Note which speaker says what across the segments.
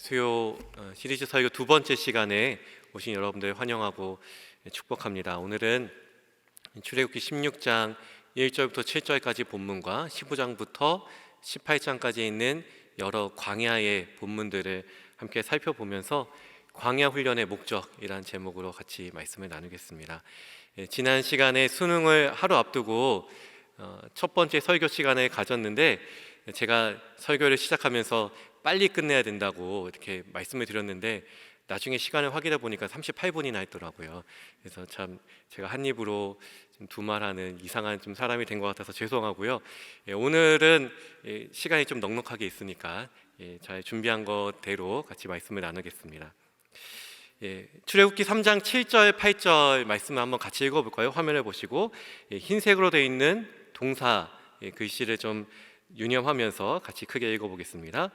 Speaker 1: 수요 시리즈 설교 두 번째 시간에 오신 여러분들 환영하고 축복합니다. 오늘은 출애굽기 16장 1절부터 7절까지 본문과 15장부터 18장까지 있는 여러 광야의 본문들을 함께 살펴보면서 광야 훈련의 목적이란 제목으로 같이 말씀을 나누겠습니다. 지난 시간에 수능을 하루 앞두고 첫 번째 설교 시간을 가졌는데, 제가 설교를 시작하면서 빨리 끝내야 된다고 이렇게 말씀을 드렸는데 나중에 시간을 확인해 보니까 38분이나 했더라고요. 그래서 참 제가 한 입으로 두 말하는 이상한 좀 사람이 된 것 같아서 죄송하고요. 오늘은 시간이 좀 넉넉하게 있으니까 잘 준비한 것대로 같이 말씀을 나누겠습니다. 출애굽기 3장 7절 8절 말씀을 한번 같이 읽어볼까요? 화면을 보시고 흰색으로 되어 있는 동사 글씨를 좀 유념하면서 같이 크게 읽어보겠습니다.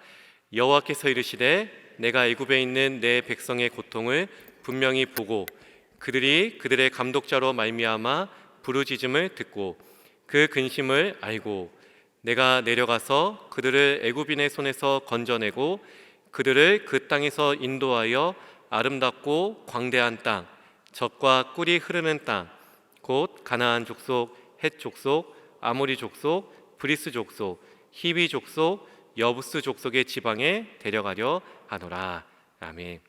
Speaker 1: 여호와께서 이르시되 내가 애굽에 있는 내 백성의 고통을 분명히 보고 그들이 그들의 감독자로 말미암아 부르짖음을 듣고 그 근심을 알고 내가 내려가서 그들을 애굽인의 손에서 건져내고 그들을 그 땅에서 인도하여 아름답고 광대한 땅, 젖과 꿀이 흐르는 땅, 곧 가나안 족속, 헷 족속, 아모리 족속, 브리스 족속, 히비 족속, 여부스 족속의 지방에 데려가려 하노라. 아멘.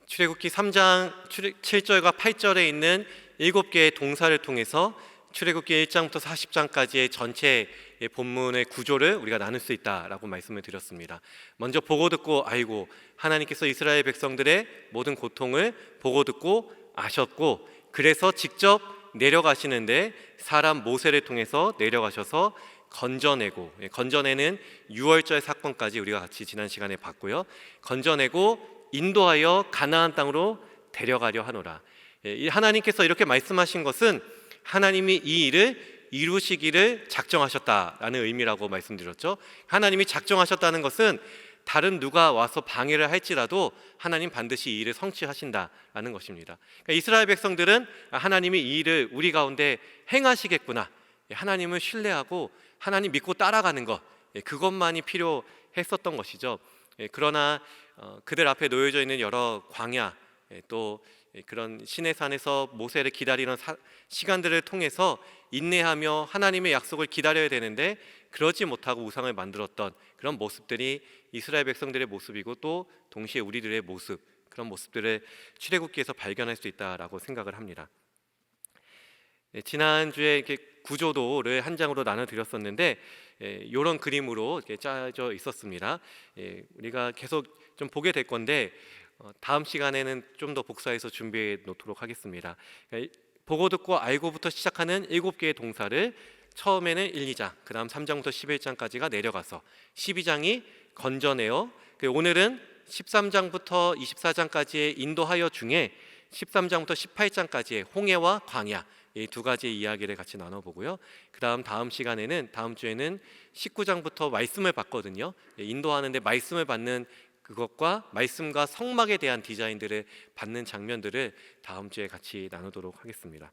Speaker 1: 출애굽기 3장 7절과 8절에 있는 7개의 동사를 통해서 출애굽기 1장부터 40장까지의 전체 본문의 구조를 우리가 나눌 수 있다라고 말씀을 드렸습니다. 먼저 보고 듣고 알고, 하나님께서 이스라엘 백성들의 모든 고통을 보고 듣고 아셨고, 그래서 직접 내려가시는데 사람 모세를 통해서 내려가셔서 건져내고, 건져내는 유월절 사건까지 우리가 같이 지난 시간에 봤고요. 건져내고 인도하여 가나안 땅으로 데려가려 하노라. 하나님께서 이렇게 말씀하신 것은 하나님이 이 일을 이루시기를 작정하셨다라는 의미라고 말씀드렸죠. 하나님이 작정하셨다는 것은 다른 누가 와서 방해를 할지라도 하나님 반드시 이 일을 성취하신다라는 것입니다. 그러니까 이스라엘 백성들은 하나님이 이 일을 우리 가운데 행하시겠구나, 하나님을 신뢰하고 하나님 믿고 따라가는 것, 그것만이 필요했었던 것이죠. 그러나 그들 앞에 놓여져 있는 여러 광야, 또 그런 시내산에서 모세를 기다리는 시간들을 통해서 인내하며 하나님의 약속을 기다려야 되는데 그러지 못하고 우상을 만들었던 그런 모습들이 이스라엘 백성들의 모습이고, 또 동시에 우리들의 모습, 그런 모습들을 출애굽기에서 발견할 수 있다라고 생각을 합니다. 지난주에 이렇게 구조도를 한 장으로 나눠드렸었는데 이런 그림으로 이렇게 짜져 있었습니다. 우리가 계속 좀 보게 될 건데 다음 시간에는 좀 더 복사해서 준비해 놓도록 하겠습니다. 보고 듣고 알고부터 시작하는 7개의 동사를 처음에는 1, 2장, 그 다음 3장부터 11장까지가 내려가서 12장이 건져내어, 오늘은 13장부터 24장까지의 인도하여 중에 13장부터 18장까지의 홍해와 광야, 이 두 가지 이야기를 같이 나눠보고요. 그 다음 시간에는, 다음 주에는 19장부터 말씀을 받거든요. 인도하는데 말씀을 받는 그것과 말씀과 성막에 대한 디자인들을 받는 장면들을 다음 주에 같이 나누도록 하겠습니다.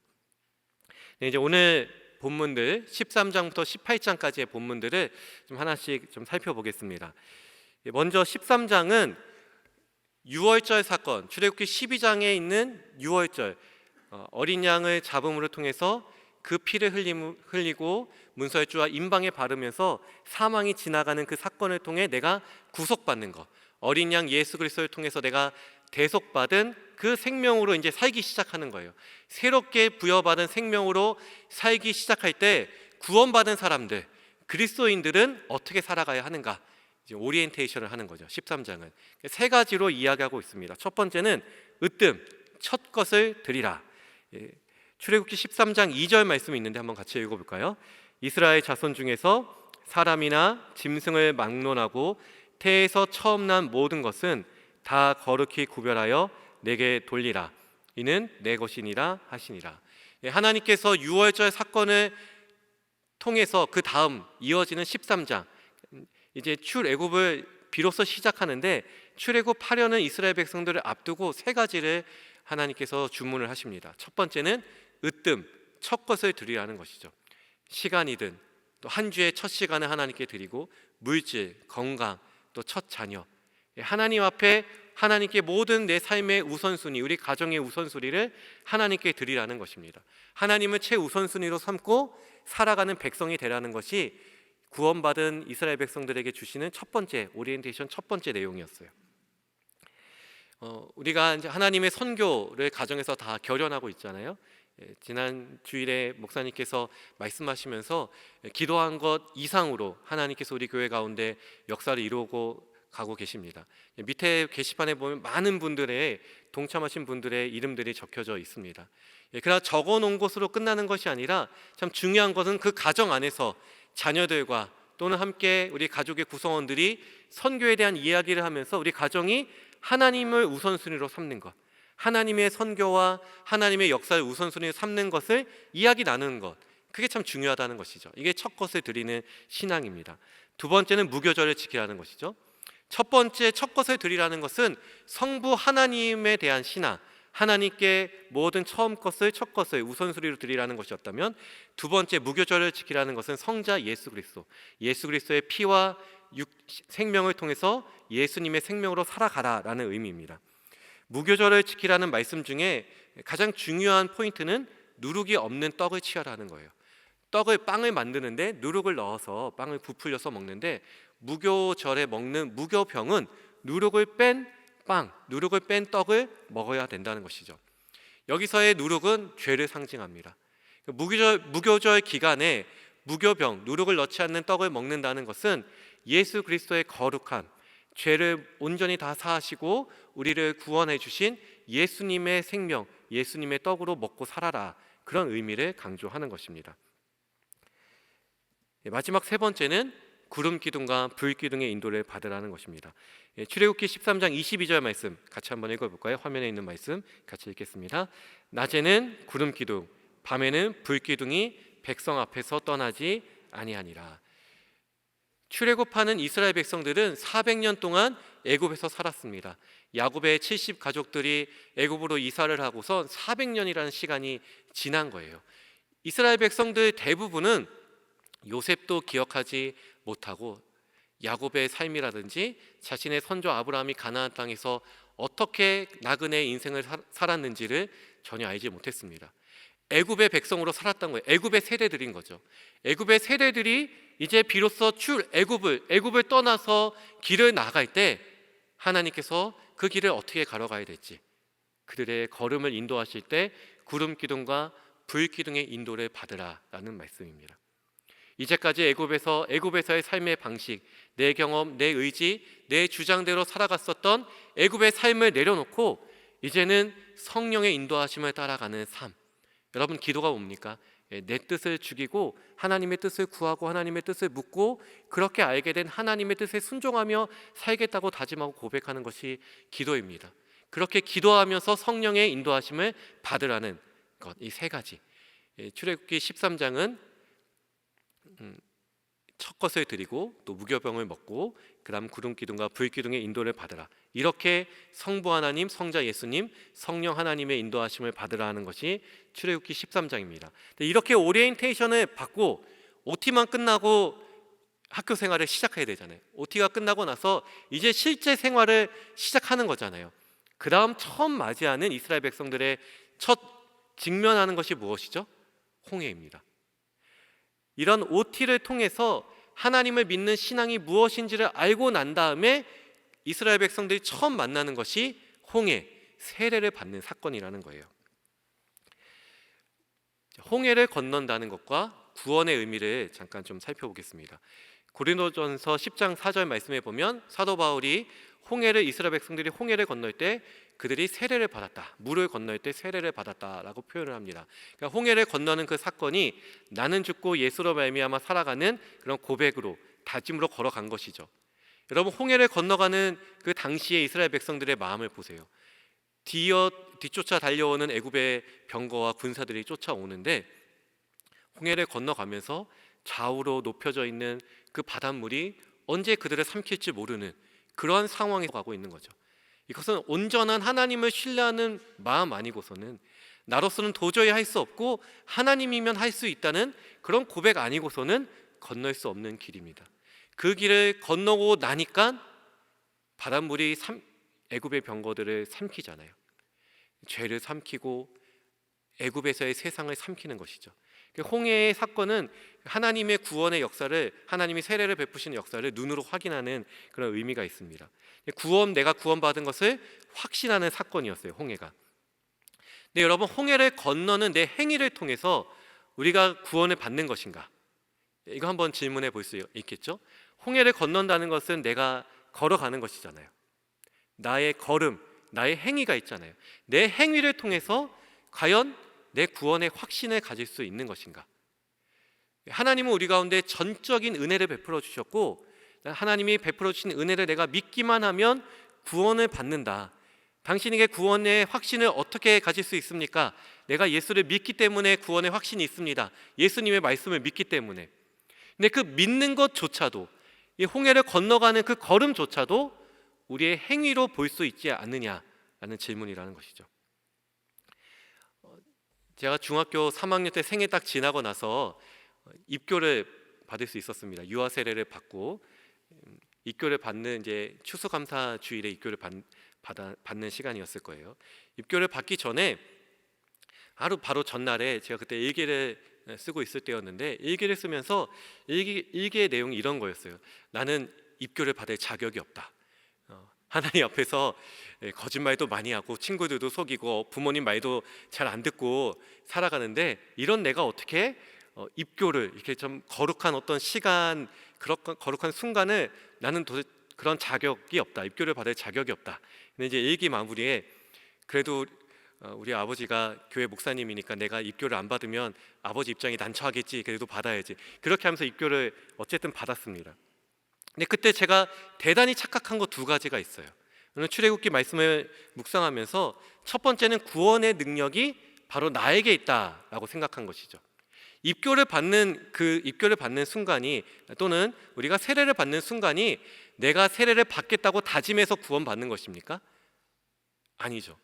Speaker 1: 이제 오늘 본문들 13장부터 18장까지의 본문들을 좀 하나씩 좀 살펴보겠습니다. 먼저 13장은 유월절 사건, 출애굽기 12장에 있는 유월절, 어린 양을 잡음으로 통해서 그 피를 흘리고 문설주와 임방에 바르면서 사망이 지나가는 그 사건을 통해 내가 구속받는 것, 어린 양 예수 그리스도를 통해서 내가 대속받은 그 생명으로 이제 살기 시작하는 거예요. 새롭게 부여받은 생명으로 살기 시작할 때 구원받은 사람들, 그리스도인들은 어떻게 살아가야 하는가, 이제 오리엔테이션을 하는 거죠. 13장은 세 가지로 이야기하고 있습니다. 첫 번째는 으뜸, 첫 것을 드리라. 출애굽기 13장 2절 말씀이 있는데 한번 같이 읽어볼까요? 이스라엘 자손 중에서 사람이나 짐승을 막론하고 태에서 처음 난 모든 것은 다 거룩히 구별하여 내게 돌리라. 이는 내 것이니라 하시니라. 하나님께서 유월절 사건을 통해서 그 다음 이어지는 13장, 이제 출애굽을 비로소 시작하는데 출애굽하려는 이스라엘 백성들을 앞두고 세 가지를 하나님께서 주문을 하십니다. 첫 번째는 으뜸, 첫 것을 드리라는 것이죠. 시간이든 또 한 주의 첫 시간을 하나님께 드리고, 물질, 건강, 또 첫 자녀, 하나님 앞에 하나님께 모든 내 삶의 우선순위, 우리 가정의 우선순위를 하나님께 드리라는 것입니다. 하나님을 최우선순위로 삼고 살아가는 백성이 되라는 것이 구원받은 이스라엘 백성들에게 주시는 첫 번째 오리엔테이션, 첫 번째 내용이었어요. 우리가 이제 하나님의 선교를 가정에서 다 결연하고 있잖아요. 지난 주일에 목사님께서 말씀하시면서 기도한 것 이상으로 하나님께서 우리 교회 가운데 역사를 이루고 가고 계십니다. 밑에 게시판에 보면 많은 분들의 동참하신 분들의 이름들이 적혀져 있습니다. 그러나 적어놓은 것으로 끝나는 것이 아니라 참 중요한 것은 그 가정 안에서 자녀들과 또는 함께 우리 가족의 구성원들이 선교에 대한 이야기를 하면서 우리 가정이 하나님을 우선순위로 삼는 것, 하나님의 선교와 하나님의 역사를 우선순위로 삼는 것을 이야기 나누는 것, 그게 참 중요하다는 것이죠. 이게 첫 것을 드리는 신앙입니다. 두 번째는 무교절을 지키라는 것이죠. 첫 번째 첫 것을 드리라는 것은 성부 하나님에 대한 신앙, 하나님께 모든 처음 것을 첫 것을 우선순위로 드리라는 것이었다면, 두 번째 무교절을 지키라는 것은 성자 예수 그리스도, 예수 그리스도의 피와 생명을 통해서 예수님의 생명으로 살아가라라는 의미입니다. 무교절을 지키라는 말씀 중에 가장 중요한 포인트는 누룩이 없는 떡을 취하라는 거예요. 빵을 만드는데 누룩을 넣어서 빵을 부풀려서 먹는데, 무교절에 먹는 무교병은 누룩을 뺀 빵, 누룩을 뺀 떡을 먹어야 된다는 것이죠. 여기서의 누룩은 죄를 상징합니다. 무교절 기간에 무교병, 누룩을 넣지 않는 떡을 먹는다는 것은 예수 그리스도의 거룩함, 죄를 온전히 다 사하시고 우리를 구원해 주신 예수님의 생명, 예수님의 떡으로 먹고 살아라, 그런 의미를 강조하는 것입니다. 마지막 세 번째는 구름 기둥과 불 기둥의 인도를 받으라는 것입니다. 출애굽기 13장 22절 말씀 같이 한번 읽어볼까요? 화면에 있는 말씀 같이 읽겠습니다. 낮에는 구름 기둥, 밤에는 불 기둥이 백성 앞에서 떠나지 아니하니라. 출애굽하는 이스라엘 백성들은 400년 동안 애굽에서 살았습니다. 야곱의 70 가족들이 애굽으로 이사를 하고서 400년이라는 시간이 지난 거예요. 이스라엘 백성들 대부분은 요셉도 기억하지 못하고 야곱의 삶이라든지 자신의 선조 아브라함이 가나안 땅에서 어떻게 나그네 인생을 살았는지를 전혀 알지 못했습니다. 애굽의 백성으로 살았던 거예요. 애굽의 세대들인 거죠. 애굽의 세대들이 이제 비로소 애굽을 떠나서 길을 나갈 때 하나님께서 그 길을 어떻게 걸어가야 될지, 그들의 걸음을 인도하실 때 구름 기둥과 불 기둥의 인도를 받으라라는 말씀입니다. 이제까지 애굽에서의 삶의 방식, 내 경험, 내 의지, 내 주장대로 살아갔었던 애굽의 삶을 내려놓고 이제는 성령의 인도하심을 따라가는 삶. 여러분, 기도가 뭡니까? 내 뜻을 죽이고 하나님의 뜻을 구하고 하나님의 뜻을 묻고 그렇게 알게 된 하나님의 뜻에 순종하며 살겠다고 다짐하고 고백하는 것이 기도입니다. 그렇게 기도하면서 성령의 인도하심을 받으라는 것, 이 세 가지. 출애굽기 13장은 첫 것을 드리고 또 무교병을 먹고 그 다음 구름 기둥과 불 기둥의 인도를 받으라, 이렇게 성부 하나님, 성자 예수님, 성령 하나님의 인도하심을 받으라 하는 것이 출애굽기 13장입니다. 이렇게 오리엔테이션을 받고 OT만 끝나고 학교 생활을 시작해야 되잖아요. OT가 끝나고 나서 이제 실제 생활을 시작하는 거잖아요. 그 다음 처음 맞이하는 이스라엘 백성들의 첫 직면하는 것이 무엇이죠? 홍해입니다. 이런 OT를 통해서 하나님을 믿는 신앙이 무엇인지를 알고 난 다음에 이스라엘 백성들이 처음 만나는 것이 홍해, 세례를 받는 사건이라는 거예요. 홍해를 건넌다는 것과 구원의 의미를 잠깐 좀 살펴보겠습니다. 고린도전서 10장 4절 말씀에 보면 사도 바울이 이스라엘 백성들이 홍해를 건널 때 그들이 세례를 받았다, 물을 건널 때 세례를 받았다라고 표현을 합니다. 그러니까 홍해를 건너는 그 사건이 나는 죽고 예수로 말미암아 살아가는 그런 고백으로, 다짐으로 걸어간 것이죠. 여러분, 홍해를 건너가는 그 당시의 이스라엘 백성들의 마음을 보세요. 뒤쫓아 달려오는 애굽의 병거와 군사들이 쫓아오는데 홍해를 건너가면서 좌우로 높여져 있는 그 바닷물이 언제 그들을 삼킬지 모르는 그러한 상황에 가고 있는 거죠. 이것은 온전한 하나님을 신뢰하는 마음 아니고서는, 나로서는 도저히 할 수 없고 하나님이면 할 수 있다는 그런 고백 아니고서는 건널 수 없는 길입니다. 그 길을 건너고 나니까 바닷물이 애굽의 병거들을 삼키잖아요. 죄를 삼키고 애굽에서의 세상을 삼키는 것이죠. 홍해의 사건은 하나님의 구원의 역사를, 하나님이 세례를 베푸시는 역사를 눈으로 확인하는 그런 의미가 있습니다. 내가 구원받은 것을 확신하는 사건이었어요, 홍해가. 근데 여러분, 홍해를 건너는 내 행위를 통해서 우리가 구원을 받는 것인가? 이거 한번 질문해 볼 수 있겠죠? 홍해를 건넌다는 것은 내가 걸어가는 것이잖아요. 나의 걸음, 나의 행위가 있잖아요. 내 행위를 통해서 과연 내 구원의 확신을 가질 수 있는 것인가? 하나님은 우리 가운데 전적인 은혜를 베풀어 주셨고, 하나님이 베풀어 주신 은혜를 내가 믿기만 하면 구원을 받는다. 당신에게 구원의 확신을 어떻게 가질 수 있습니까? 내가 예수를 믿기 때문에 구원의 확신이 있습니다. 예수님의 말씀을 믿기 때문에. 근데 그 믿는 것조차도, 이 홍해를 건너가는 그 걸음조차도 우리의 행위로 볼 수 있지 않느냐라는 질문이라는 것이죠. 제가 중학교 3학년 때 생애 딱 지나고 나서 입교를 받을 수 있었습니다. 유아 세례를 받고 입교를 받는 이제 추수감사 주일에 입교를 받는 시간이었을 거예요. 입교를 받기 전에 바로 전날에 제가 그때 일기를 쓰고 있을 때였는데, 일기를 쓰면서 일기의 내용이 이런 거였어요. 나는 입교를 받을 자격이 없다. 하나님 앞에서 거짓말도 많이 하고 친구들도 속이고 부모님 말도 잘 안 듣고 살아가는데, 이런 내가 어떻게 입교를, 이렇게 좀 거룩한 어떤 시간, 거룩한 순간을, 나는 그런 자격이 없다. 입교를 받을 자격이 없다. 근데 이제 일기 마무리에 그래도 우리 아버지가 교회 목사님이니까 내가 입교를 안 받으면 아버지 입장이 난처하겠지, 그래도 받아야지, 그렇게 하면서 입교를 어쨌든 받았습니다. 근데 그때 제가 대단히 착각한 거 두 가지가 있어요. 오늘 출애굽기 말씀을 묵상하면서 첫 번째는 구원의 능력이 바로 나에게 있다라고 생각한 것이죠. 입교를 받는 순간이, 또는 우리가 세례를 받는 순간이 내가 세례를 받겠다고 다짐해서 구원받는 것입니까? 아니죠.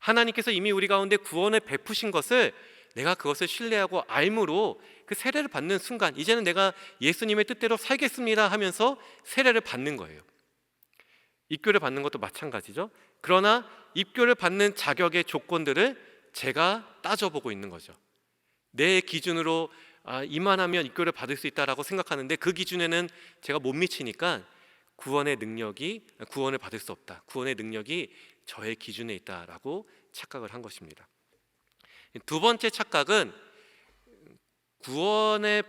Speaker 1: 하나님께서 이미 우리 가운데 구원을 베푸신 것을 내가 그것을 신뢰하고 알므로 그 세례를 받는 순간, 이제는 내가 예수님의 뜻대로 살겠습니다 하면서 세례를 받는 거예요. 입교를 받는 것도 마찬가지죠. 그러나 입교를 받는 자격의 조건들을 제가 따져보고 있는 거죠. 내 기준으로 이만하면 입교를 받을 수 있다라고 생각하는데, 그 기준에는 제가 못 미치니까 구원을 받을 수 없다. 구원의 능력이 저의 기준에 있다라고 착각을 한 것입니다. 두 번째 착각은 구원을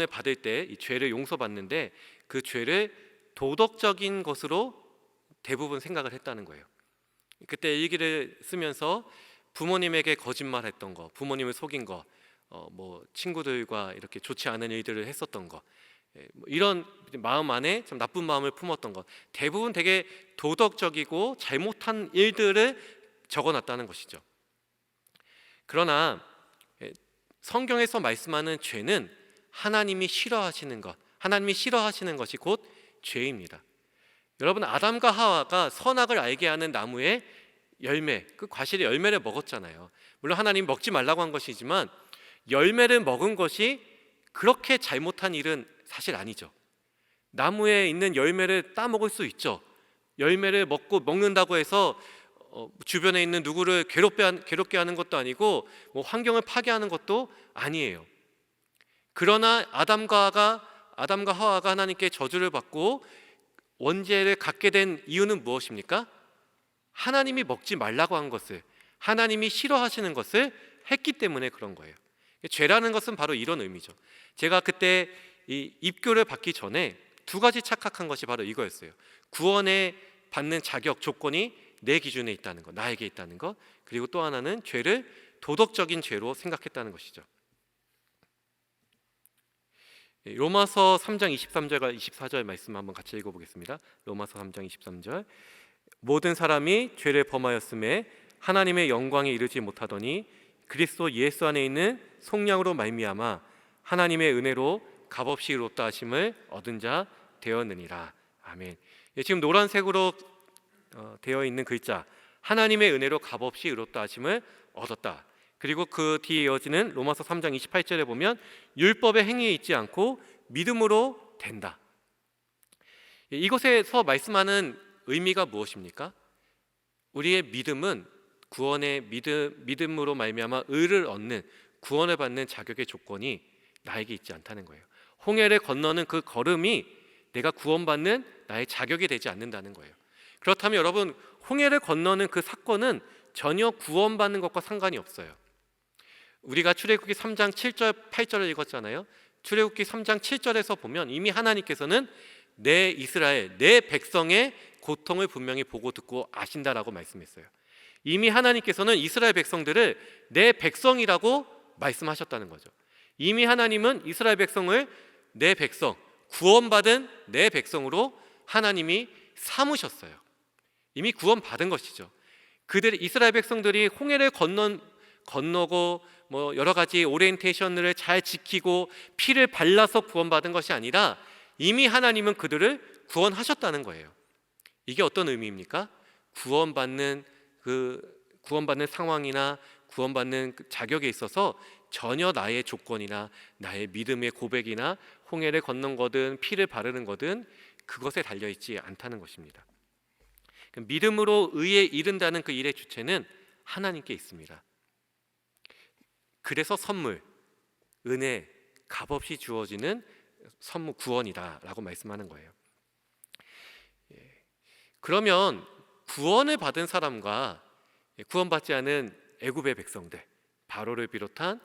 Speaker 1: 받을 때 이 죄를 용서받는데, 그 죄를 도덕적인 것으로 대부분 생각을 했다는 거예요. 그때 일기를 쓰면서 부모님에게 거짓말했던 거, 부모님을 속인 거, 친구들과 이렇게 좋지 않은 일들을 했었던 거, 이런 마음 안에 참 나쁜 마음을 품었던 것, 대부분 되게 도덕적이고 잘못한 일들을 적어놨다는 것이죠. 그러나 성경에서 말씀하는 죄는 하나님이 싫어하시는 것이 곧 죄입니다. 여러분, 아담과 하와가 선악을 알게 하는 나무의 열매, 그 과실의 열매를 먹었잖아요. 물론 하나님 먹지 말라고 한 것이지만 열매를 먹은 것이 그렇게 잘못한 일은 사실 아니죠. 나무에 있는 열매를 따먹을 수 있죠. 열매를 먹는다고 해서 주변에 있는 누구를 괴롭게 하는 것도 아니고 환경을 파괴하는 것도 아니에요. 그러나 아담과 하와가 하나님께 저주를 받고 원죄를 갖게 된 이유는 무엇입니까? 하나님이 먹지 말라고 한 것을, 하나님이 싫어하시는 것을 했기 때문에 그런 거예요. 죄라는 것은 바로 이런 의미죠. 제가 그때 이 입교를 받기 전에 두 가지 착각한 것이 바로 이거였어요. 구원에 받는 자격 조건이 내 기준에 있다는 것, 나에게 있다는 것, 그리고 또 하나는 죄를 도덕적인 죄로 생각했다는 것이죠. 로마서 3장 23절과 24절 말씀 한번 같이 읽어보겠습니다. 로마서 3장 23절, 모든 사람이 죄를 범하였음에 하나님의 영광에 이르지 못하더니 그리스도 예수 안에 있는 속량으로 말미암아 하나님의 은혜로 값없이 의롭다 하심을 얻은 자 되었느니라. 아멘. 지금 노란색으로 되어 있는 글자, 하나님의 은혜로 값없이 의롭다 하심을 얻었다. 그리고 그 뒤에 이어지는 로마서 3장 28절에 보면 율법의 행위에 있지 않고 믿음으로 된다. 이것에서 말씀하는 의미가 무엇입니까? 우리의 믿음은 구원의 믿음으로 말미암아 의를 얻는, 구원을 받는 자격의 조건이 나에게 있지 않다는 거예요. 홍해를 건너는 그 걸음이 내가 구원받는 나의 자격이 되지 않는다는 거예요. 그렇다면 여러분, 홍해를 건너는 그 사건은 전혀 구원받는 것과 상관이 없어요. 우리가 출애굽기 3장 7절 8절을 읽었잖아요. 출애굽기 3장 7절에서 보면 이미 하나님께서는 내 이스라엘, 내 백성의 고통을 분명히 보고 듣고 아신다라고 말씀했어요. 이미 하나님께서는 이스라엘 백성들을 내 백성이라고 말씀하셨다는 거죠. 이미 하나님은 이스라엘 백성을 내 백성, 구원받은 내 백성으로 하나님이 삼으셨어요. 이미 구원받은 것이죠. 이스라엘 백성들이 홍해를 건너고 여러 가지 오리엔테이션을 잘 지키고 피를 발라서 구원받은 것이 아니라 이미 하나님은 그들을 구원하셨다는 거예요. 이게 어떤 의미입니까? 구원받는 상황이나 구원받는 자격에 있어서 전혀 나의 조건이나 나의 믿음의 고백이나 홍해를 건넌 거든 피를 바르는 거든 그것에 달려있지 않다는 것입니다. 믿음으로 의에 이른다는 그 일의 주체는 하나님께 있습니다. 그래서 선물, 은혜, 값없이 주어지는 선물, 구원이다라고 말씀하는 거예요. 그러면 구원을 받은 사람과 구원받지 않은 애굽의 백성들, 바로를 비롯한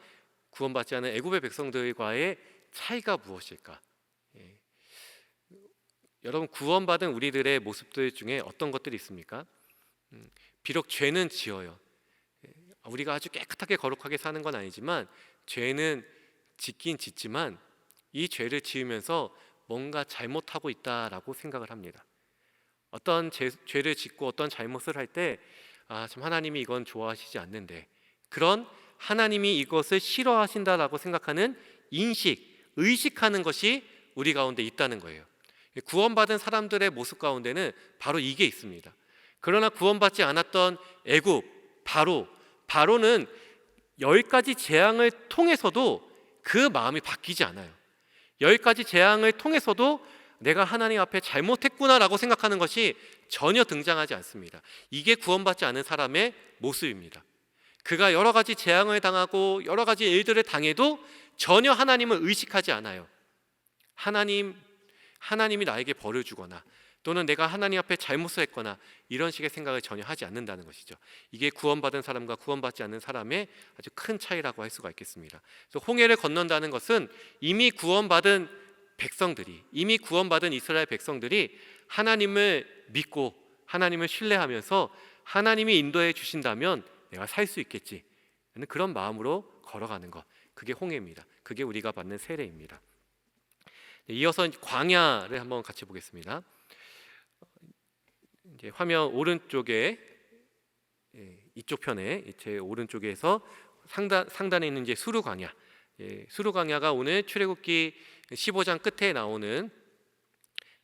Speaker 1: 구원받지 않은 애굽의 백성들과의 차이가 무엇일까? 여러분, 구원받은 우리들의 모습들 중에 어떤 것들이 있습니까? 비록 죄는 지어요. 우리가 아주 깨끗하게 거룩하게 사는 건 아니지만 죄는 짓긴 짓지만 이 죄를 지으면서 뭔가 잘못하고 있다라고 생각을 합니다. 어떤 죄를 짓고 어떤 잘못을 할 때 참 하나님이 이건 좋아하시지 않는데, 그런 하나님이 이것을 싫어하신다라고 생각하는 의식하는 것이 우리 가운데 있다는 거예요. 구원받은 사람들의 모습 가운데는 바로 이게 있습니다. 그러나 구원받지 않았던 애굽, 바로는 10가지 재앙을 통해서도 그 마음이 바뀌지 않아요. 10가지 재앙을 통해서도 내가 하나님 앞에 잘못했구나라고 생각하는 것이 전혀 등장하지 않습니다. 이게 구원받지 않은 사람의 모습입니다. 그가 여러 가지 재앙을 당하고 여러 가지 일들을 당해도 전혀 하나님을 의식하지 않아요. 하나님이 나에게 벌을 주거나 또는 내가 하나님 앞에 잘못을 했거나 이런 식의 생각을 전혀 하지 않는다는 것이죠. 이게 구원받은 사람과 구원받지 않는 사람의 아주 큰 차이라고 할 수가 있겠습니다. 그래서 홍해를 건넌다는 것은 이미 구원받은 이스라엘 백성들이 하나님을 믿고 하나님을 신뢰하면서 하나님이 인도해 주신다면 내가 살 수 있겠지 하는 그런 마음으로 걸어가는 것, 그게 홍해입니다. 그게 우리가 받는 세례입니다. 이어서 광야를 한번 같이 보겠습니다. 이제 화면 오른쪽에 이쪽 편에 제 오른쪽에서 상단에 있는 이제 수르 광야. 수르 광야가 오늘 출애굽기 15장 끝에 나오는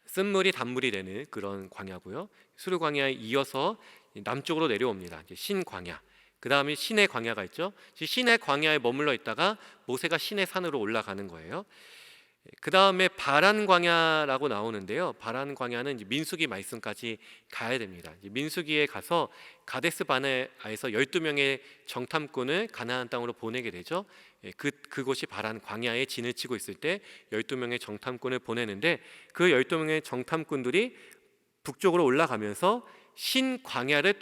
Speaker 1: 쓴물이 단물이 되는 그런 광야고요. 수르 광야에 이어서 남쪽으로 내려옵니다. 이제 신 광야. 그 다음에 신의 광야가 있죠. 신의 광야에 머물러 있다가 모세가 신의 산으로 올라가는 거예요. 그 다음에 바란 광야라고 나오는데요. 바란 광야는 이제 민수기 말씀까지 가야 됩니다. 민수기에 가서 가데스 바네아에서 12명의 정탐꾼을 가나안 땅으로 보내게 되죠. 그곳이 바란 광야에 진을 치고 있을 때 12명의 정탐꾼을 보내는데 그 12명의 정탐꾼들이 북쪽으로 올라가면서 신 광야를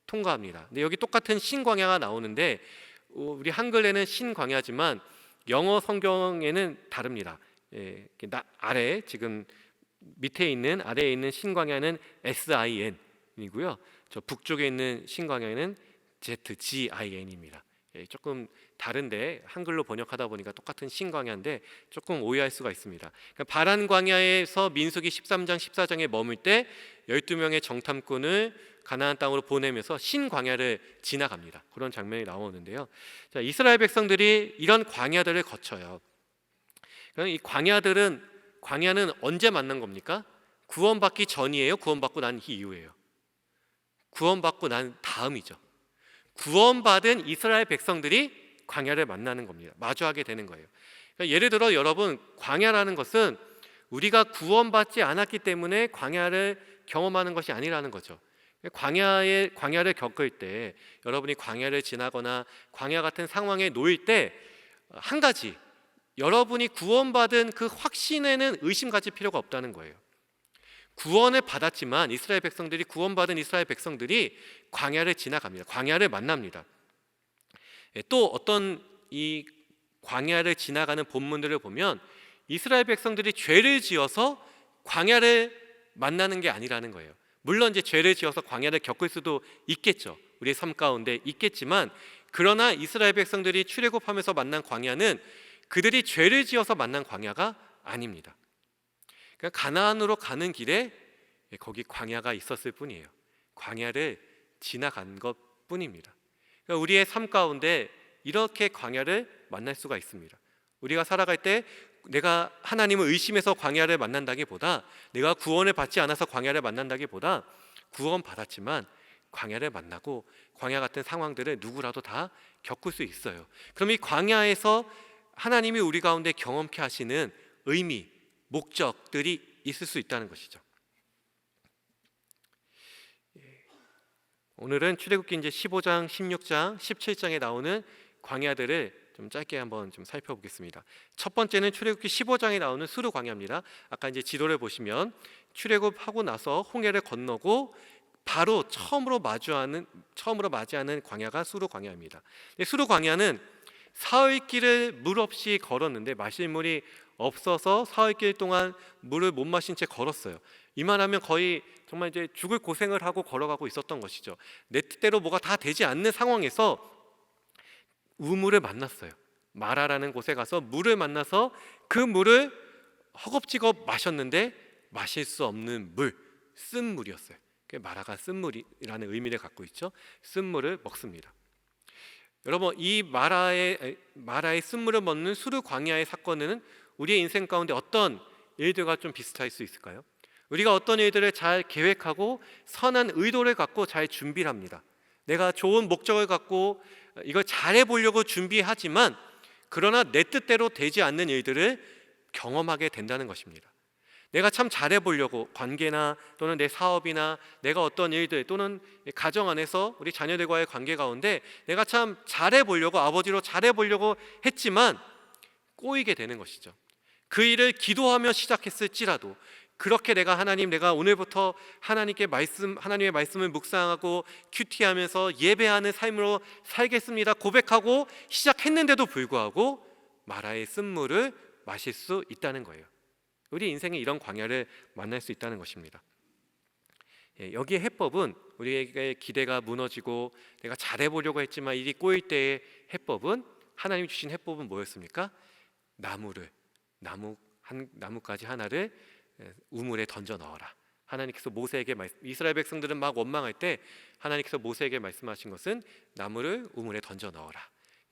Speaker 1: 통과합니다. 근데 여기 똑같은 신 광야가 나오는데 우리 한글에는 신 광야지만 영어 성경에는 다릅니다. 아래 지금 밑에 있는 아래에 있는 신광야는 SIN이고요. 저 북쪽에 있는 신광야는 ZGIN입니다. 조금 다른데 한글로 번역하다 보니까 똑같은 신광야인데 조금 오해할 수가 있습니다. 그러니까 바란 광야에서 민수기 13장 14장에 머물 때 12명의 정탐꾼을 가나안 땅으로 보내면서 신광야를 지나갑니다. 그런 장면이 나오는데요. 자, 이스라엘 백성들이 이런 광야들을 거쳐요. 그럼 이 광야는 언제 만난 겁니까? 구원받기 전이에요? 구원받고 난 이후에요? 구원받고 난 다음이죠. 구원받은 이스라엘 백성들이 광야를 만나는 겁니다. 마주하게 되는 거예요. 그러니까 예를 들어 여러분, 광야라는 것은 우리가 구원받지 않았기 때문에 광야를 경험하는 것이 아니라는 거죠. 광야를 겪을 때, 여러분이 광야를 지나거나 광야 같은 상황에 놓일 때 한 가지, 여러분이 구원받은 그 확신에는 의심 가질 필요가 없다는 거예요. 구원을 받았지만 구원받은 이스라엘 백성들이 광야를 지나갑니다. 광야를 만납니다. 또 어떤 이 광야를 지나가는 본문들을 보면 이스라엘 백성들이 죄를 지어서 광야를 만나는 게 아니라는 거예요. 물론 이제 죄를 지어서 광야를 겪을 수도 있겠죠. 우리의 삶 가운데 있겠지만, 그러나 이스라엘 백성들이 출애굽하면서 만난 광야는 그들이 죄를 지어서 만난 광야가 아닙니다. 그러니까 가나안으로 가는 길에 거기 광야가 있었을 뿐이에요. 광야를 지나간 것 뿐입니다. 그러니까 우리의 삶 가운데 이렇게 광야를 만날 수가 있습니다. 우리가 살아갈 때 내가 하나님을 의심해서 광야를 만난다기보다, 내가 구원을 받지 않아서 광야를 만난다기보다, 구원 받았지만 광야를 만나고 광야 같은 상황들을 누구라도 다 겪을 수 있어요. 그럼 이 광야에서 하나님이 우리 가운데 경험케 하시는 의미, 목적들이 있을 수 있다는 것이죠. 오늘은 출애굽기 이제 15장, 16장, 17장에 나오는 광야들을 좀 짧게 한번 좀 살펴보겠습니다. 첫 번째는 출애굽기 15장에 나오는 수르 광야입니다. 아까 이제 지도를 보시면 출애굽하고 나서 홍해를 건너고 바로 처음으로 맞이하는 광야가 수르 광야입니다. 수르 광야는 사흘길을 물 없이 걸었는데 마실 물이 없어서 사흘길 동안 물을 못 마신 채 걸었어요. 이만하면 거의 정말 이제 죽을 고생을 하고 걸어가고 있었던 것이죠. 내 뜻대로 뭐가 다 되지 않는 상황에서 우물을 만났어요. 마라라는 곳에 가서 물을 만나서 그 물을 허겁지겁 마셨는데 마실 수 없는 물, 쓴물이었어요. 마라가 쓴물이라는 의미를 갖고 있죠. 쓴물을 먹습니다. 여러분, 이 마라의 쓴물을 먹는 수르 광야의 사건은 우리의 인생 가운데 어떤 일들과 좀 비슷할 수 있을까요? 우리가 어떤 일들을 잘 계획하고 선한 의도를 갖고 잘 준비를 합니다. 내가 좋은 목적을 갖고 이걸 잘해보려고 준비하지만, 그러나 내 뜻대로 되지 않는 일들을 경험하게 된다는 것입니다. 내가 참 잘해보려고, 관계나 또는 내 사업이나 내가 어떤 일들 또는 가정 안에서 우리 자녀들과의 관계 가운데 내가 참 잘해보려고, 아버지로 잘해보려고 했지만 꼬이게 되는 것이죠. 그 일을 기도하며 시작했을지라도, 그렇게 내가 오늘부터 하나님의 말씀을 묵상하고 큐티하면서 예배하는 삶으로 살겠습니다 고백하고 시작했는데도 불구하고 마라의 쓴물을 마실 수 있다는 거예요. 우리 인생에 이런 광야를 만날 수 있다는 것입니다. 여기에 해법은, 우리에게 기대가 무너지고 내가 잘해보려고 했지만 일이 꼬일 때의 해법은, 하나님이 주신 해법은 뭐였습니까? 나뭇가지 하나를 우물에 던져 넣어라. 하나님께서 모세에게 이스라엘 백성들은 막 원망할 때 하나님께서 모세에게 말씀하신 것은 나무를 우물에 던져 넣어라.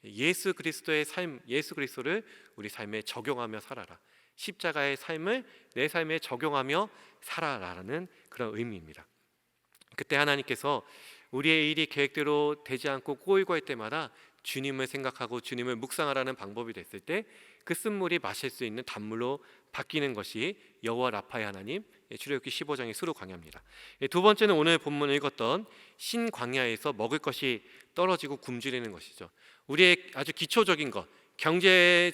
Speaker 1: 예수 그리스도를 우리 삶에 적용하며 살아라. 십자가의 삶을 내 삶에 적용하며 살아라라는 그런 의미입니다. 그때 하나님께서 우리의 일이 계획대로 되지 않고 꼬이고 할 때마다 주님을 생각하고 주님을 묵상하라는 방법이 됐을 때 그 쓴물이 마실 수 있는 단물로 바뀌는 것이 여호와 라파의 하나님, 출애굽기 15장의 수르 광야입니다. 두 번째는 오늘 본문을 읽었던 신광야에서 먹을 것이 떨어지고 굶주리는 것이죠. 우리의 아주 기초적인 것, 경제의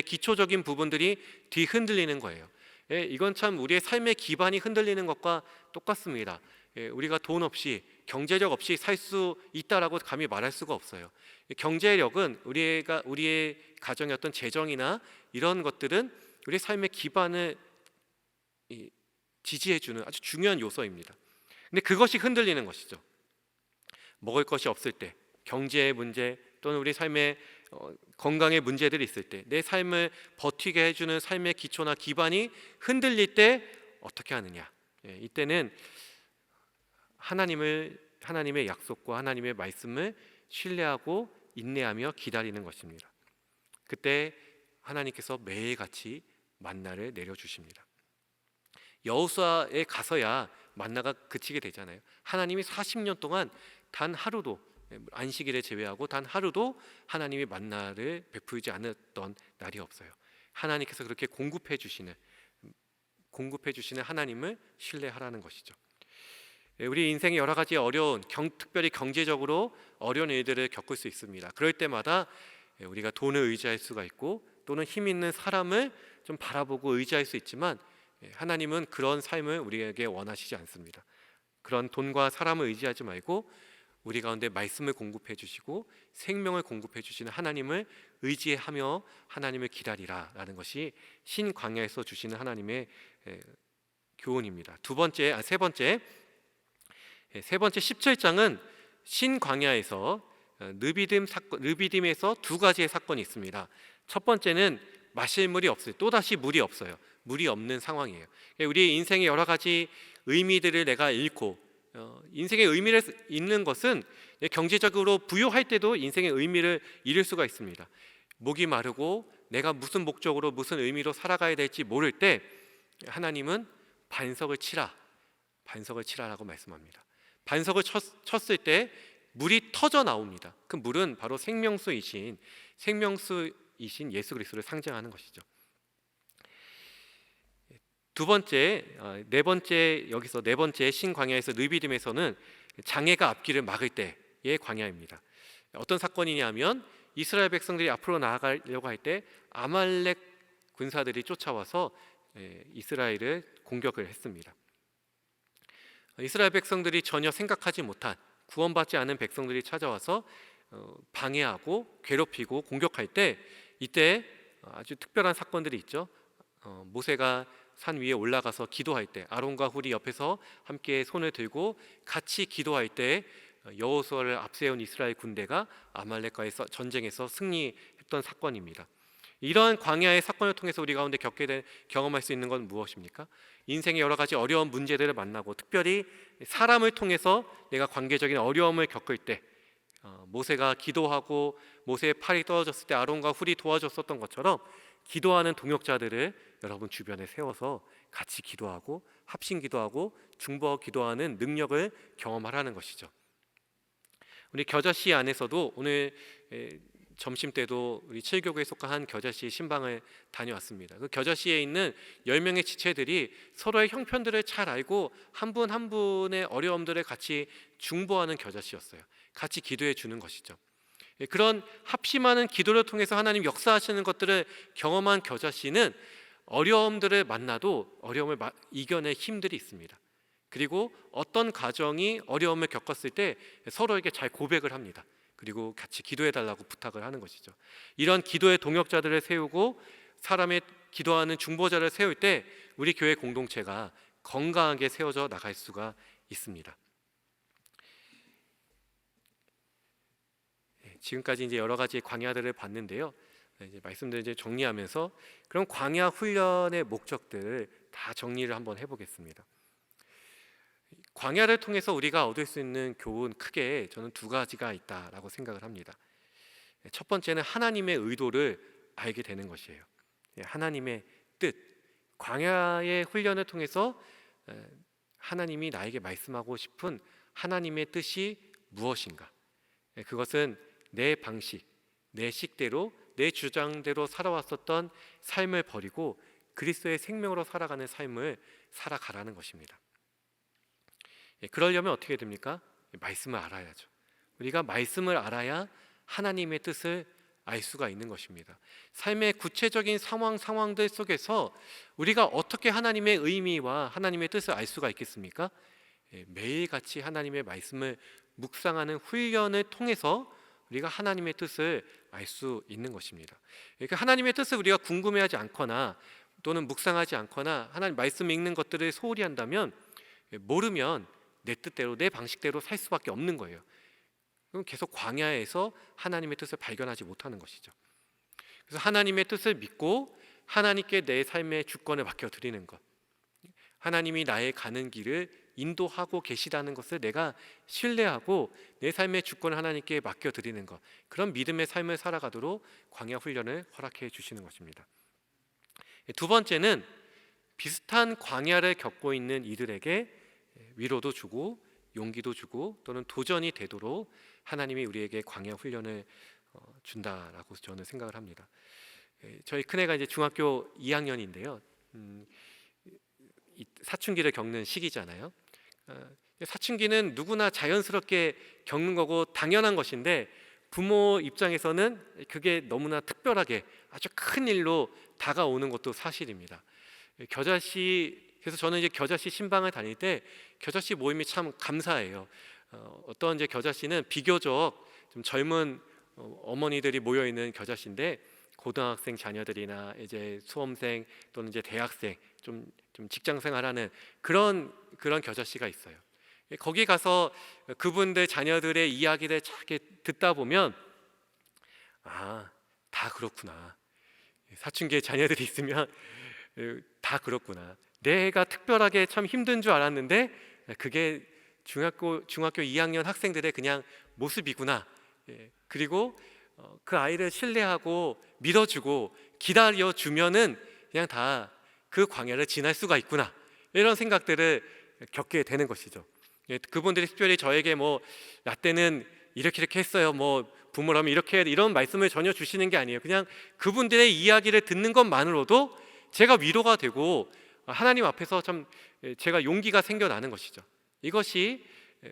Speaker 1: 기초적인 부분들이 뒤흔들리는 거예요. 이건 참 우리의 삶의 기반이 흔들리는 것과 똑같습니다. 우리가 돈 없이, 경제력 없이 살 수 있다라고 감히 말할 수가 없어요. 경제력은 우리의 가정의 어떤 재정이나 이런 것들은 우리의 삶의 기반을 지지해주는 아주 중요한 요소입니다. 근데 그것이 흔들리는 것이죠. 먹을 것이 없을 때, 경제의 문제 또는 우리 삶의 건강의 문제들이 있을 때, 내 삶을 버티게 해주는 삶의 기초나 기반이 흔들릴 때 어떻게 하느냐? 이때는 하나님의 약속과 하나님의 말씀을 신뢰하고 인내하며 기다리는 것입니다. 그때 하나님께서 매일같이 만나를 내려주십니다. 여호수아에 가서야 만나가 그치게 되잖아요. 하나님이 40년 동안 단 하루도, 안식일을 제외하고 단 하루도 하나님이 만나를 베풀지 않았던 날이 없어요. 하나님께서 그렇게 공급해 주시는, 공급해 주시는 하나님을 신뢰하라는 것이죠. 우리 인생에 여러 가지 어려운 특별히 경제적으로 어려운 일들을 겪을 수 있습니다. 그럴 때마다 우리가 돈을 의지할 수가 있고 또는 힘 있는 사람을 좀 바라보고 의지할 수 있지만 하나님은 그런 삶을 우리에게 원하시지 않습니다. 그런 돈과 사람을 의지하지 말고 우리 가운데 말씀을 공급해 주시고 생명을 공급해 주시는 하나님을 의지하며 하나님을 기다리라라는 것이 신광야에서 주시는 하나님의 교훈입니다. 세 번째 17장은 신광야에서 르비딤에서 두 가지의 사건이 있습니다. 첫 번째는 마실 물이 없어요. 또다시 물이 없어요. 물이 없는 상황이에요. 우리 인생의 여러 가지 의미들을 내가 잃고 인생의 의미를 잃는 것은 경제적으로 부유할 때도 인생의 의미를 잃을 수가 있습니다. 목이 마르고 내가 무슨 목적으로 무슨 의미로 살아가야 될지 모를 때 하나님은 반석을 치라라고 말씀합니다. 반석을 쳤을 때 물이 터져 나옵니다. 그 물은 바로 생명수이신 예수 그리스도를 상징하는 것이죠. 네 번째 신광야에서 르비딤에서는 장애가 앞길을 막을 때의 광야입니다. 어떤 사건이냐면 이스라엘 백성들이 앞으로 나아가려고 할 때 아말렉 군사들이 쫓아와서 이스라엘을 공격을 했습니다. 이스라엘 백성들이 전혀 생각하지 못한 구원받지 않은 백성들이 찾아와서 방해하고 괴롭히고 공격할 때 이때 아주 특별한 사건들이 있죠. 모세가 산 위에 올라가서 기도할 때 아론과 훌이 옆에서 함께 손을 들고 같이 기도할 때 여호수아를 앞세운 이스라엘 군대가 아말렉과의 전쟁에서 승리했던 사건입니다. 이러한 광야의 사건을 통해서 우리 가운데 경험할 수 있는 건 무엇입니까? 인생의 여러 가지 어려운 문제들을 만나고 특별히 사람을 통해서 내가 관계적인 어려움을 겪을 때 모세가 기도하고 모세의 팔이 떨어졌을 때 아론과 훌이 도와줬었던 것처럼 기도하는 동역자들을 여러분 주변에 세워서 같이 기도하고 합심 기도하고 중보 기도하는 능력을 경험하라는 것이죠. 우리 겨자씨 안에서도 오늘 점심 때도 우리 7교구에 속한 한 겨자씨 신방을 다녀왔습니다. 그 겨자씨에 있는 10명의 지체들이 서로의 형편들을 잘 알고 한 분 한 분의 어려움들을 같이 중보하는 겨자씨였어요. 같이 기도해 주는 것이죠. 그런 합심하는 기도를 통해서 하나님 역사하시는 것들을 경험한 겨자씨는 어려움들을 만나도 어려움을 이겨낼 힘들이 있습니다. 그리고 어떤 가정이 어려움을 겪었을 때 서로에게 잘 고백을 합니다. 그리고 같이 기도해달라고 부탁을 하는 것이죠. 이런 기도의 동역자들을 세우고 사람의 기도하는 중보자를 세울 때 우리 교회 공동체가 건강하게 세워져 나갈 수가 있습니다. 지금까지 이제 여러 가지 광야들을 봤는데요. 이제 말씀들 이제 정리하면서 그럼 광야 훈련의 목적들을 다 정리를 한번 해보겠습니다. 광야를 통해서 우리가 얻을 수 있는 교훈 크게 저는 두 가지가 있다라고 생각을 합니다. 첫 번째는 하나님의 의도를 알게 되는 것이에요. 하나님의 뜻. 광야의 훈련을 통해서 하나님이 나에게 말씀하고 싶은 하나님의 뜻이 무엇인가? 그것은 내 방식, 내 식대로, 내 주장대로 살아왔었던 삶을 버리고 그리스도의 생명으로 살아가는 삶을 살아가라는 것입니다. 그러려면 어떻게 됩니까? 말씀을 알아야죠. 우리가 말씀을 알아야 하나님의 뜻을 알 수가 있는 것입니다. 삶의 구체적인 상황들 속에서 우리가 어떻게 하나님의 의미와 하나님의 뜻을 알 수가 있겠습니까? 매일같이 하나님의 말씀을 묵상하는 훈련을 통해서 우리가 하나님의 뜻을 알 수 있는 것입니다. 그러니까 하나님의 뜻을 우리가 궁금해하지 않거나 또는 묵상하지 않거나 하나님 말씀 읽는 것들을 소홀히 한다면 모르면 내 뜻대로 내 방식대로 살 수밖에 없는 거예요. 그럼 계속 광야에서 하나님의 뜻을 발견하지 못하는 것이죠. 그래서 하나님의 뜻을 믿고 하나님께 내 삶의 주권을 맡겨드리는 것, 하나님이 나의 가는 길을 인도하고 계시다는 것을 내가 신뢰하고 내 삶의 주권을 하나님께 맡겨드리는 것, 그런 믿음의 삶을 살아가도록 광야 훈련을 허락해 주시는 것입니다. 두 번째는 비슷한 광야를 겪고 있는 이들에게 위로도 주고 용기도 주고 또는 도전이 되도록 하나님이 우리에게 광야 훈련을 준다라고 저는 생각을 합니다. 저희 큰애가 이제 중학교 2학년인데요. 이 사춘기를 겪는 시기잖아요. 사춘기는 누구나 자연스럽게 겪는 거고 당연한 것인데 부모 입장에서는 그게 너무나 특별하게 아주 큰 일로 다가오는 것도 사실입니다. 겨자씨, 그래서 저는 이제 겨자씨 신방을 다닐 때 겨자씨 모임이 참 감사해요. 어떤 이제 겨자씨는 비교적 좀 젊은 어머니들이 모여 있는 겨자씨인데 고등학생 자녀들이나 이제 수험생 또는 이제 대학생 좀 직장 생활하는 그런 겨자씨가 있어요. 거기 가서 그분들 자녀들의 이야기를 이렇게 듣다 보면 다 그렇구나. 사춘기에 자녀들이 있으면 다 그렇구나. 내가 특별하게 참 힘든 줄 알았는데 그게 중학교 2학년 학생들의 그냥 모습이구나. 그리고 그 아이를 신뢰하고 믿어주고 기다려주면은 그냥 다 그 광야를 지날 수가 있구나. 이런 생각들을 겪게 되는 것이죠. 그분들이 특별히 저에게 뭐 라떼는 이렇게 했어요. 뭐 부모라면 이렇게 이런 말씀을 전혀 주시는 게 아니에요. 그냥 그분들의 이야기를 듣는 것만으로도 제가 위로가 되고 하나님 앞에서 참 제가 용기가 생겨나는 것이죠. 이것이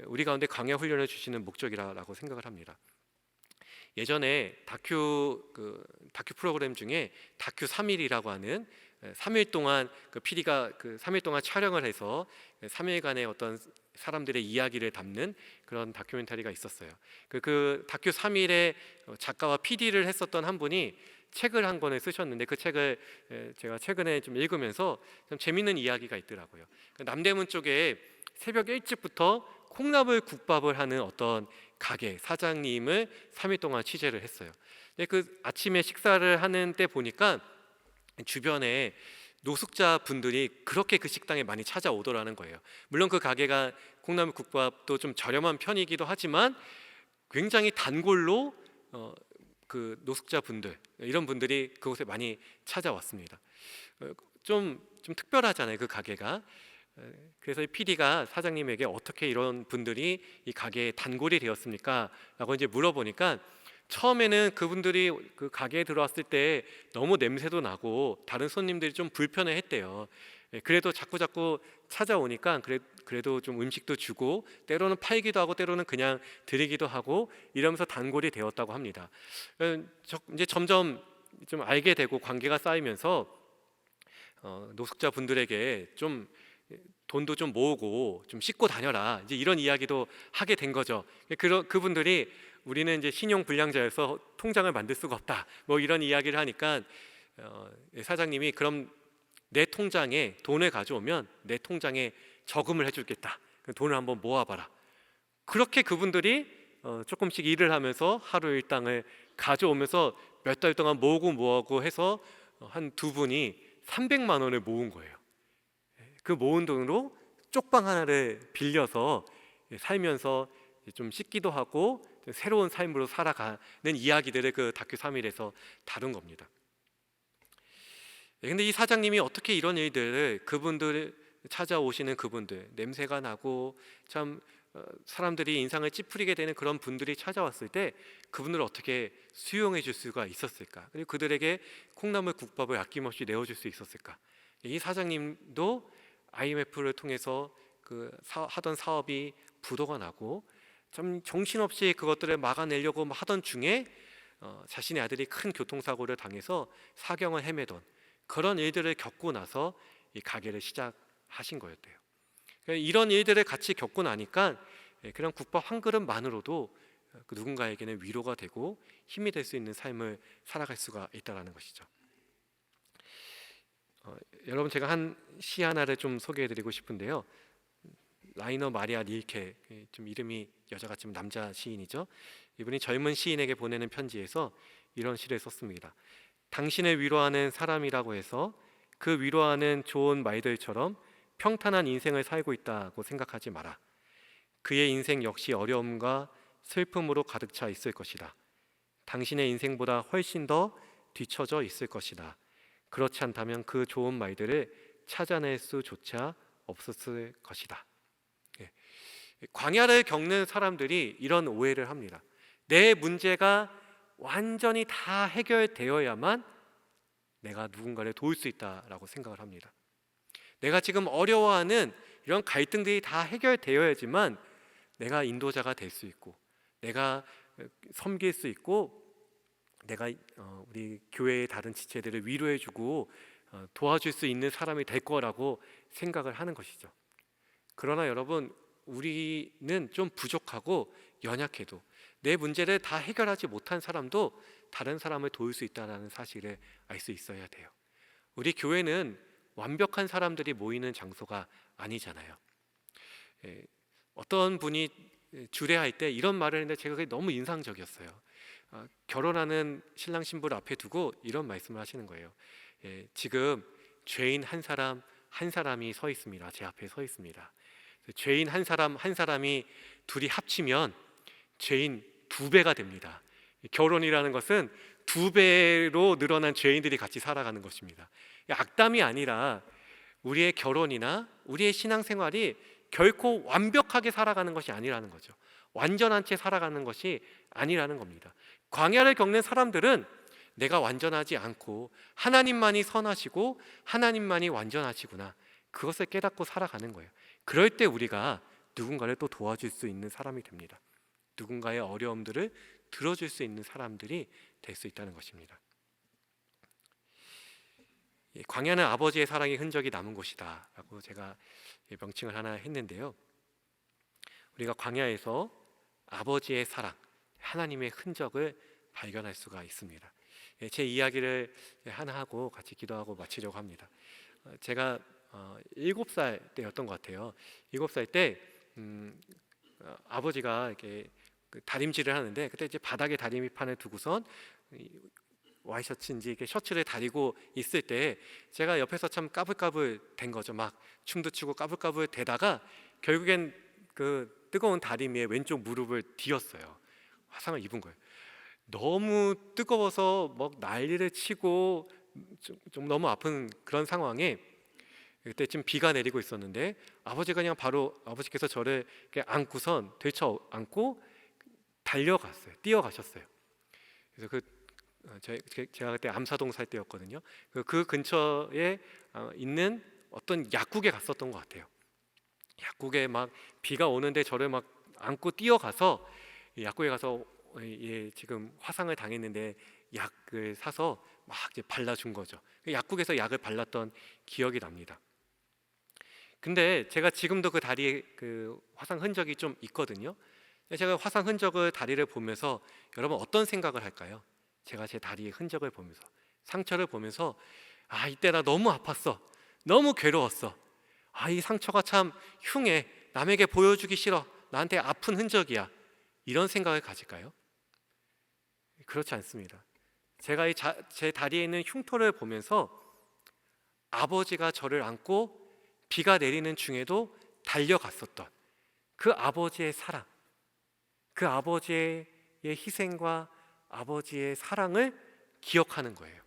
Speaker 1: 우리 가운데 광야 훈련을 주시는 목적이라고 생각을 합니다. 예전에 다큐 프로그램 중에 다큐 3일이라고 하는 3일 동안 그 PD가 3일 동안 촬영을 해서 3일간의 어떤 사람들의 이야기를 담는 그런 다큐멘터리가 있었어요. 그 다큐 3일의 작가와 PD를 했었던 한 분이 책을 한 권을 쓰셨는데 그 책을 제가 최근에 좀 읽으면서 좀 재밌는 이야기가 있더라고요. 남대문 쪽에 새벽 일찍부터 콩나물 국밥을 하는 어떤 가게 사장님을 3일 동안 취재를 했어요. 그 아침에 식사를 하는 때 보니까 주변에 노숙자 분들이 그렇게 그 식당에 많이 찾아오더라는 거예요. 물론 그 가게가 콩나물 국밥도 좀 저렴한 편이기도 하지만 굉장히 단골로 그 노숙자 분들 이런 분들이 그곳에 많이 찾아왔습니다. 좀 특별하잖아요, 그 가게가. 그래서 이 PD가 사장님에게 어떻게 이런 분들이 이 가게에 단골이 되었습니까? 라고 이제 물어보니까 처음에는 그분들이 그 가게에 들어왔을 때 너무 냄새도 나고 다른 손님들이 좀 불편해했대요. 그래도 자꾸 찾아오니까 그래도 좀 음식도 주고 때로는 팔기도 하고 때로는 그냥 드리기도 하고 이러면서 단골이 되었다고 합니다. 이제 점점 좀 알게 되고 관계가 쌓이면서 노숙자 분들에게 좀 돈도 좀 모으고 좀 씻고 다녀라 이제 이런 이야기도 하게 된 거죠. 그분들이 우리는 이제 신용 불량자여서 통장을 만들 수가 없다 뭐 이런 이야기를 하니까 사장님이 그럼 내 통장에 돈을 가져오면 내 통장에 저금을 해주겠다. 돈을 한번 모아봐라. 그렇게 그분들이 조금씩 일을 하면서 하루 일당을 가져오면서 몇 달 동안 모으고 해서 한 두 분이 300만 원을 모은 거예요. 그 모은 돈으로 쪽방 하나를 빌려서 살면서 좀 씻기도 하고 새로운 삶으로 살아가는 이야기들을 그 다큐 3일에서 다룬 겁니다. 근데 이 사장님이 어떻게 이런 일들을 그분들 찾아오시는 그분들 냄새가 나고 참 사람들이 인상을 찌푸리게 되는 그런 분들이 찾아왔을 때 그분을 어떻게 수용해 줄 수가 있었을까? 그리고 그들에게 콩나물 국밥을 아낌없이 내어줄 수 있었을까? 이 사장님도 IMF를 통해서 하던 사업이 부도가 나고 좀 정신없이 그것들을 막아내려고 하던 중에 자신의 아들이 큰 교통사고를 당해서 사경을 헤매던 그런 일들을 겪고 나서 이 가게를 시작하신 거였대요. 이런 일들을 같이 겪고 나니까 그냥 국밥 한 그릇만으로도 누군가에게는 위로가 되고 힘이 될 수 있는 삶을 살아갈 수가 있다는 것이죠. 여러분 제가 한 시 하나를 좀 소개해드리고 싶은데요. 라이너 마리아 릴케, 좀 이름이 여자같지만 남자 시인이죠. 이분이 젊은 시인에게 보내는 편지에서 이런 시를 썼습니다. 당신을 위로하는 사람이라고 해서 그 위로하는 좋은 말들처럼 평탄한 인생을 살고 있다고 생각하지 마라. 그의 인생 역시 어려움과 슬픔으로 가득 차 있을 것이다. 당신의 인생보다 훨씬 더 뒤처져 있을 것이다. 그렇지 않다면 그 좋은 말들을 찾아낼 수조차 없었을 것이다. 광야를 겪는 사람들이 이런 오해를 합니다. 내 문제가 완전히 다 해결되어야만 내가 누군가를 도울 수 있다라고 생각을 합니다. 내가 지금 어려워하는 이런 갈등들이 다 해결되어야지만 내가 인도자가 될 수 있고, 내가 섬길 수 있고, 내가 우리 교회의 다른 지체들을 위로해주고 도와줄 수 있는 사람이 될 거라고 생각을 하는 것이죠. 그러나 여러분, 우리는 좀 부족하고 연약해도 내 문제를 다 해결하지 못한 사람도 다른 사람을 도울 수 있다는 사실을 알 수 있어야 돼요. 우리 교회는 완벽한 사람들이 모이는 장소가 아니잖아요. 어떤 분이 주례할 때 이런 말을 했는데 제가 그게 너무 인상적이었어요. 결혼하는 신랑 신부를 앞에 두고 이런 말씀을 하시는 거예요. 지금 죄인 한 사람이 서 있습니다. 제 앞에 서 있습니다. 죄인 한 사람이 둘이 합치면 죄인 2배가 됩니다. 결혼이라는 것은 2배로 늘어난 죄인들이 같이 살아가는 것입니다. 악담이 아니라 우리의 결혼이나 우리의 신앙생활이 결코 완벽하게 살아가는 것이 아니라는 거죠. 완전한 채 살아가는 것이 아니라는 겁니다. 광야를 겪는 사람들은 내가 완전하지 않고 하나님만이 선하시고 하나님만이 완전하시구나, 그것을 깨닫고 살아가는 거예요. 그럴 때 우리가 누군가를 또 도와줄 수 있는 사람이 됩니다. 누군가의 어려움들을 들어줄 수 있는 사람들이 될 수 있다는 것입니다. 광야는 아버지의 사랑의 흔적이 남은 곳이다 라고 제가 명칭을 하나 했는데요, 우리가 광야에서 아버지의 사랑, 하나님의 흔적을 발견할 수가 있습니다. 제 이야기를 하나 하고 같이 기도하고 마치려고 합니다. 제가 7살 때였던 것 같아요. 7살 때 아버지가 이렇게 다림질을 하는데, 그때 이제 바닥에 다리미판을 두고선 와이셔츠인지 이렇게 셔츠를 다리고 있을 때 제가 옆에서 참 까불까불 된 거죠. 막 춤도 추고 까불까불 대다가 결국엔 그 뜨거운 다리미에 왼쪽 무릎을 뒤었어요. 화상을 입은 거예요. 너무 뜨거워서 막 난리를 치고 좀 너무 아픈 그런 상황에, 그때쯤 비가 내리고 있었는데 아버지가 그냥 바로 아버지께서 저를 이렇게 안고선 되쳐 안고 달려갔어요. 뛰어가셨어요. 그래서 제가 그때 암사동 살 때였거든요. 그 근처에 있는 어떤 약국에 갔었던 것 같아요. 약국에 막 비가 오는데 저를 막 안고 뛰어가서 약국에 가서 지금 화상을 당했는데 약을 사서 막 이제 발라준 거죠. 약국에서 약을 발랐던 기억이 납니다. 근데 제가 지금도 그 다리에 그 화상 흔적이 좀 있거든요. 제가 화상 흔적을 다리를 보면서 여러분 어떤 생각을 할까요? 제가 제 다리의 흔적을 보면서, 상처를 보면서, 이때 나 너무 아팠어, 너무 괴로웠어, 이 상처가 참 흉해, 남에게 보여주기 싫어, 나한테 아픈 흔적이야, 이런 생각을 가질까요? 그렇지 않습니다. 제가 제 다리에 있는 흉터를 보면서 아버지가 저를 안고 비가 내리는 중에도 달려갔었던 그 아버지의 사랑, 그 아버지의 희생과 아버지의 사랑을 기억하는 거예요.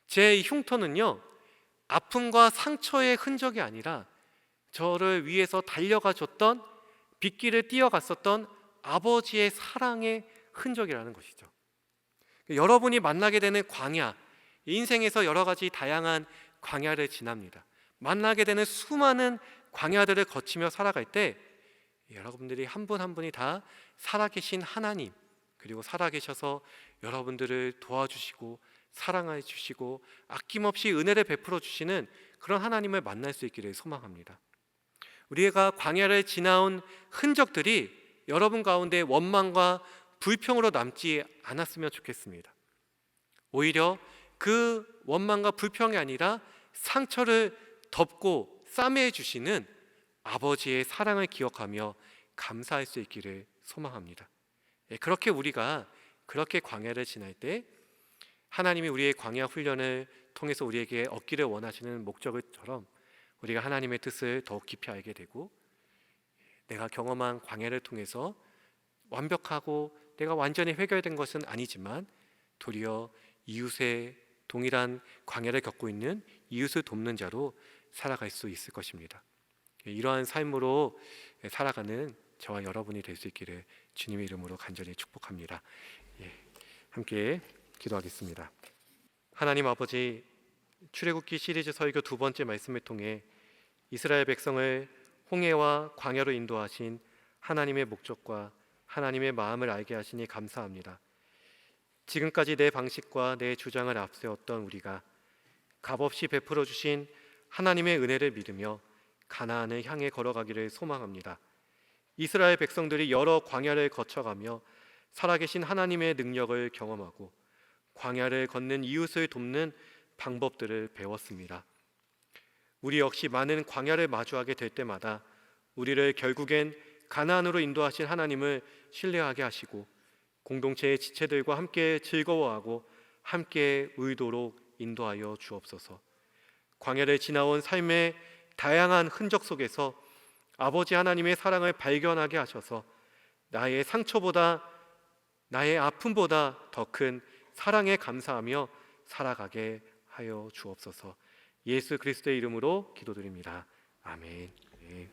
Speaker 1: 제 흉터는요, 아픔과 상처의 흔적이 아니라 저를 위해서 달려가 줬던, 빗길을 뛰어갔었던 아버지의 사랑의 흔적이라는 것이죠. 여러분이 만나게 되는 광야, 인생에서 여러 가지 다양한 광야를 지납니다. 만나게 되는 수많은 광야들을 거치며 살아갈 때 여러분들이 한 분 한 분이 다 살아계신 하나님, 그리고 살아계셔서 여러분들을 도와주시고 사랑해 주시고 아낌없이 은혜를 베풀어 주시는 그런 하나님을 만날 수 있기를 소망합니다. 우리가 광야를 지나온 흔적들이 여러분 가운데 원망과 불평으로 남지 않았으면 좋겠습니다. 오히려 그 원망과 불평이 아니라 상처를 덮고 싸매해 주시는 아버지의 사랑을 기억하며 감사할 수 있기를 소망합니다. 그렇게 우리가 그렇게 광야를 지날 때 하나님이 우리의 광야 훈련을 통해서 우리에게 얻기를 원하시는 목적처럼 우리가 하나님의 뜻을 더욱 깊이 알게 되고, 내가 경험한 광야를 통해서 완벽하고 내가 완전히 해결된 것은 아니지만 도리어 이웃의 동일한 광야를 겪고 있는 이웃을 돕는 자로 살아갈 수 있을 것입니다. 이러한 삶으로 살아가는 저와 여러분이 될 수 있기를 주님의 이름으로 간절히 축복합니다. 함께 기도하겠습니다. 하나님 아버지, 출애굽기 시리즈 설교 2번째 말씀을 통해 이스라엘 백성을 홍해와 광야로 인도하신 하나님의 목적과 하나님의 마음을 알게 하시니 감사합니다. 지금까지 내 방식과 내 주장을 앞세웠던 우리가 값없이 베풀어 주신 하나님의 은혜를 믿으며 가나안을 향해 걸어가기를 소망합니다. 이스라엘 백성들이 여러 광야를 거쳐가며 살아계신 하나님의 능력을 경험하고 광야를 걷는 이웃을 돕는 방법들을 배웠습니다. 우리 역시 많은 광야를 마주하게 될 때마다 우리를 결국엔 가나안으로 인도하신 하나님을 신뢰하게 하시고 공동체의 지체들과 함께 즐거워하고 함께 의도록 인도하여 주옵소서. 광야를 지나온 삶의 다양한 흔적 속에서 아버지 하나님의 사랑을 발견하게 하셔서 나의 상처보다 나의 아픔보다 더 큰 사랑에 감사하며 살아가게 하여 주옵소서. 예수 그리스도의 이름으로 기도드립니다. 아멘. 네.